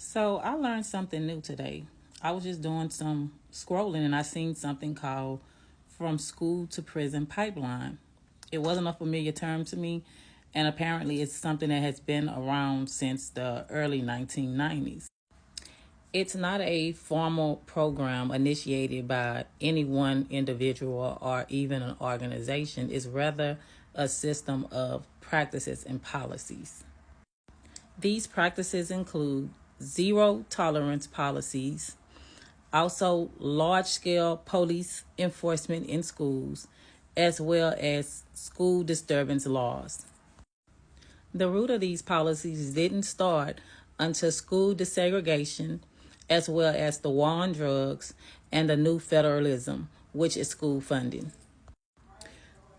So I learned something new today. I was just doing some scrolling and I seen something called From School to Prison Pipeline. It wasn't a familiar term to me, and apparently it's something that has been around since the early 1990s. It's not a formal program initiated by any one individual or even an organization. It's rather a system of practices and policies. These practices include zero tolerance policies, also large scale police enforcement in schools, as well as school disturbance laws. The root of these policies didn't start until school desegregation, as well as the war on drugs and the new federalism, which is school funding.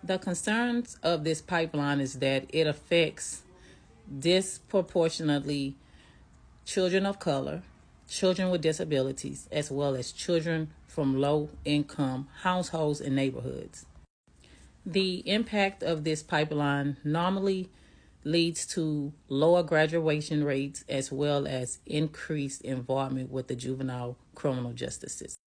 The concerns of this pipeline is that it affects disproportionately children of color, children with disabilities, as well as children from low-income households and neighborhoods. The impact of this pipeline normally leads to lower graduation rates as well as increased involvement with the juvenile criminal justice system.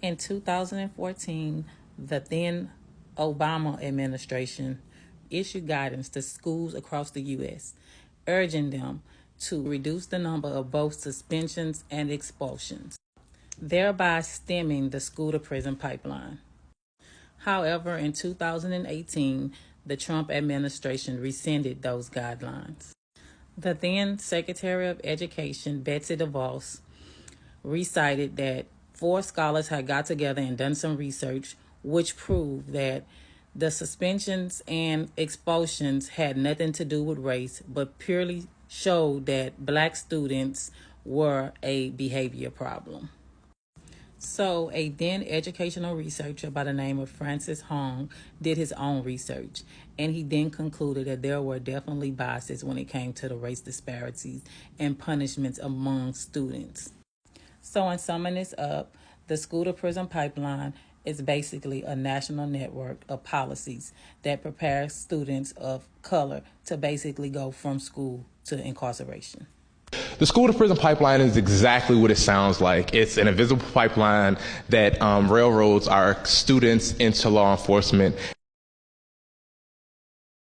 In 2014, the then Obama administration issued guidance to schools across the U.S., urging them to reduce the number of both suspensions and expulsions, thereby stemming the school to prison pipeline. However, in 2018, the Trump administration rescinded those guidelines. The then Secretary of Education, Betsy DeVos, recited that four scholars had got together and done some research which proved that the suspensions and expulsions had nothing to do with race, but purely showed that Black students were a behavior problem. So a then educational researcher by the name of Francis Hong did his own research, and he then concluded that there were definitely biases when it came to the race disparities and punishments among students. So in summing this up, the school to prison pipeline is basically a national network of policies that prepares students of color to basically go from school to incarceration. The school to prison pipeline is exactly what it sounds like. It's an invisible pipeline that railroads our students into law enforcement.